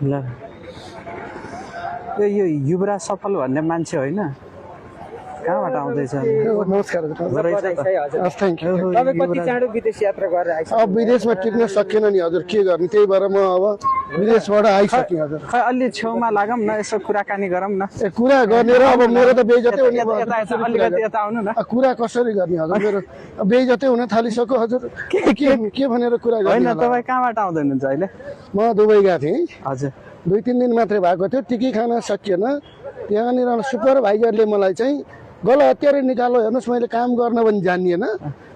ल यो युवराज सफल भन्ने मान्छे होइन कहाँबाट आउँदैछ नमस्कार थ्याङ्क यू अब विदेशमा टिक्न सकेन नि हजुर के गर्ने त्यही भएर म अब विदेशबाट आइसकेँ हजुर खै अलि छेउमा लागौँ न यसो कुराकानी गरौँ न कुरा गर्ने र अब मेरो त बेइज्जतै हुने अलिकति यता आउनु न कुरा कसरी गर्ने हजुर मेरो बेइज्जतै हुन थालिसक्यो हजुर के भनेर कुरा गर्ने होइन तपाईँ कहाँबाट आउँदै हुनुहुन्छ अहिले म दुबई गएको थिएँ हजुर 2-3 दिन मात्रै भएको थियो टिकी खान सकिएन त्यहाँनिर सुपरभाइजरले मलाई चाहिँ गल हतियारै निकालो हेर्नुहोस् मैले काम गर्न पनि जानिएन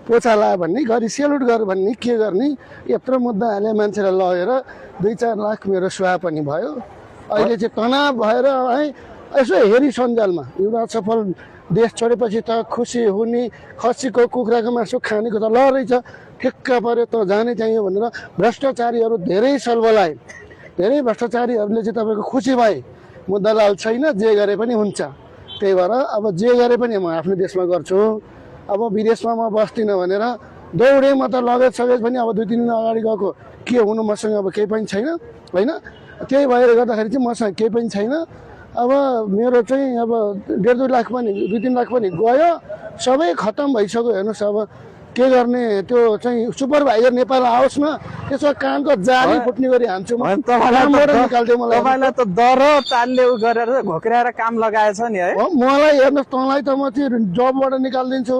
पोछा ला भन्ने घरि सेलुट गर भन्ने के गर्ने यत्रो मुद्दा हाले मान्छेलाई लगेर 2-4 लाख मेरो सुहा पनि भयो अहिले चाहिँ तनाव भएर है यसो हेरी सञ्जालमा युवराज सफल देश छोडेपछि त खुसी हुने खसीको कुखुराको मासु खानेको त ल रहेछ ठिक्क पर्यो त जानै चाहियो भनेर भ्रष्टाचारीहरू धेरै सल्बलाए धेरै भ्रष्टाचारीहरूले चाहिँ तपाईँको खुसी भए मुद्दा लाल छैन जे गरे पनि हुन्छ त्यही भएर अब जे गरे पनि म आफ्नो देशमा गर्छु अब विदेशमा म बस्दिनँ भनेर दौडेँ म त लगेज सगेज पनि अब 2-3 दिन अगाडि गएको के हुनु मसँग अब केही पनि छैन होइन त्यही भएर गर्दाखेरि चाहिँ मसँग केही पनि छैन अब मेरो चाहिँ अब 1.5-2 लाख पनि 2-3 लाख पनि गयो सबै खतम भइसक्यो हेर्नुहोस् अब के गर्ने त्यो चाहिँ सुपरभाइजर नेपाल आओस् न त्यसो कानको जाली फुट्ने गरी हान्छु म तपाईँलाई त दर तालले उ गरेर घोक्राएर काम लगाएछ नि है मलाई हेर्नुहोस् तँलाई त म चाहिँ जबबाट निकालिदिन्छु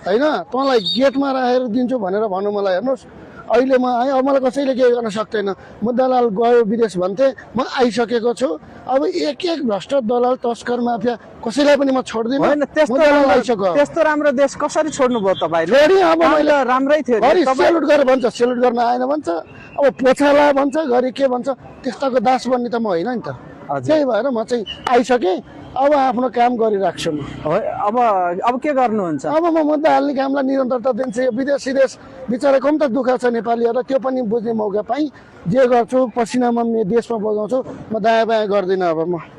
होइन तँलाई गेटमा राखेर दिन्छु भनेर भन्नु मलाई हेर्नुहोस् अहिले म आएँ अब मलाई कसैले केही गर्न सक्दैन मुद्दालाल गयो विदेश भन्थे म आइसकेको छु अब एक भ्रष्ट दलाल तस्कर माफिया कसैलाई पनि म छोड्दिनँ त्यस्तो राम्रो देश कसरी छोड्नु भयो तपाईँले अब मैले राम्रै थियो सेलुट गरेर भन्छ सेलुट गर्न आएन भन्छ अब पोछाला भन्छ घरि के भन्छ त्यस्ताको दास बन्ने त म होइन नि त त्यही भएर म चाहिँ आइसकेँ अब आफ्नो काम गरिराख्छु म अब के गर्नुहुन्छ अब म मुद्दा हाल्ने कामलाई निरन्तरता दिन्छु विदेश बिचरा कम त दुःख छ नेपालीहरूलाई त्यो पनि बुझ्ने मौका पाएँ जे गर्छु पसिनामा देशमा बजाउँछु म दायाँ बायाँ गर्दिनँ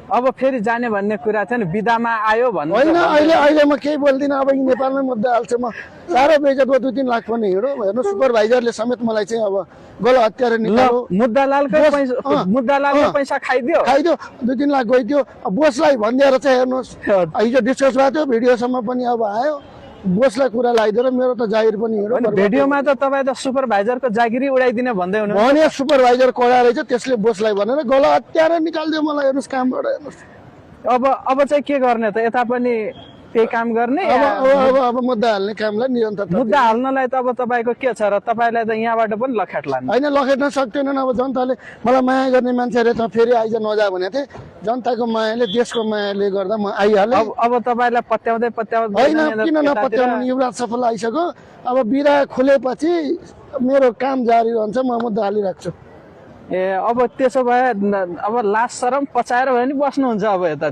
अब फेरि जाने भन्ने कुरा थियो नि बिदामा आयो भन्नु होइन अहिले म केही बोल्दिनँ अब नेपालमै मुद्दा हाल्छु म साह्रो बेइज्जत भयो 2-3 लाख पनि हिँडो हेर्नु सुपरभाइजरले समेत मलाई चाहिँ अब गल हतियार निकाल्यो मुद्दालालकै पैसा खाइदियो 2-3 लाख गइदियो बोसलाई भनिदिएर चाहिँ हेर्नुहोस् हिजो डिस्कस भएको थियो भिडियोसम्म पनि अब आयो बोसलाई कुरा लगाइदिएर मेरो त जागिर पनि हिँड्यो भिडियोमा त तपाईँ त सुपरभाइजरको जागिरी उडाइदिने भन्दै हुनु भने सुपरभाइजर कोडा रहेछ त्यसले बोसलाई भनेर गल हतियार निकालिदियो मलाई हेर्नुहोस् कामबाट हेर्नुहोस् अब चाहिँ के गर्ने त यता पनि त्यही काम गर्ने अब मुद्दा हाल्ने कामलाई निरन्तर मुद्दा हाल्नलाई त अब तपाईँको के छ र तपाईँलाई त यहाँबाट पनि लखेट लानु होइन लखेट्न सक्दैनन् अब जनताले मलाई माया गर्ने मान्छेले त फेरि आइज नजा भनेको थिएँ जनताको मायाले देशको मायाले गर्दा म आइहालेँ अब तपाईँलाई पत्याउँदै होइन किन नपत्याउनु युवराज सफल आइसक्यो अब बिरा खुलेपछि मेरो काम जारी रहन्छ म मुद्दा हालिराख्छु अब त्यसो भए अब लास शरम पचाएर भए नि बस्नुहुन्छ अब यता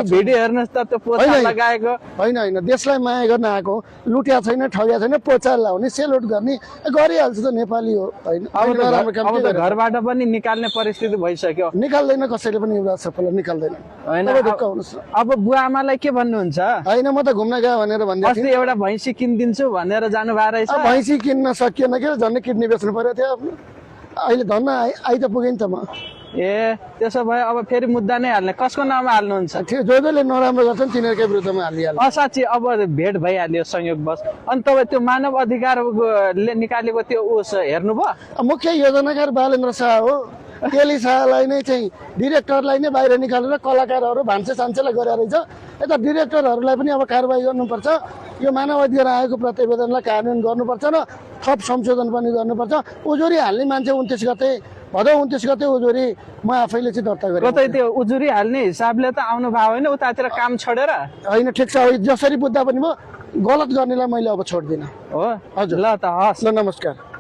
भिडियो हेर्नुहोस् त त्यो पोचा लगाएको होइन देशलाई माया गर्न आएको लुट्या छैन ठग्या छैन पोचा लाउने सेलुट गर्ने गरिहाल्छ त नेपाली हो होइन घरबाट पनि निकाल्ने परिस्थिति भइसक्यो निकाल्दैन कसैले पनि युवराज सफल निकाल्दैन अब बुवा आमालाई के भन्नुहुन्छ होइन म त घुम्न गयो भनेर भन्दै एउटा भैँसी किनिदिन्छु भनेर जानु भएको रहेछ भैँसी किन्न सकिएन के झन् किडनी बेच्नु पर्यो थियो आफ्नो अहिले धन्न आइ त पुगेँ नि त म त्यसो भए अब फेरि मुद्दा नै हाल्ने कसको नाममा हाल्नुहुन्छ जसले नराम्रो गर्छन् तिनीहरूकै विरुद्धमा हालिहाल्छ साँच्ची अब भेट भइहाल्यो संयोगवश अनि तपाईँ त्यो मानव अधिकारले निकालेको त्यो उस हेर्नुभयो मुख्य योजनाकार बालेन्द्र शाह हो केली शाहलाई नै चाहिँ डिरेक्टरलाई नै बाहिर निकालेर कलाकारहरू भान्से सान्छेलाई गरेर रहेछ यता डिरेक्टरहरूलाई पनि अब कारबाही गर्नुपर्छ यो मानव अधिकार आयोगको प्रतिवेदनलाई कार्यान्वयन गर्नुपर्छ र थप संशोधन पनि गर्नुपर्छ उजुरी हाल्ने मान्छे 29 गते भदौ 29 गते उजुरी म आफैले चाहिँ दर्ता गरेँ कतै त्यो उजुरी हाल्ने हिसाबले त आउनु भयो होइन उतातिर काम छोडेर होइन ठिक छ जसरी बुझ्दा पनि म गलत गर्नेलाई मैले अब छोड्दिनँ हो हजुर ल त हस् ल नमस्कार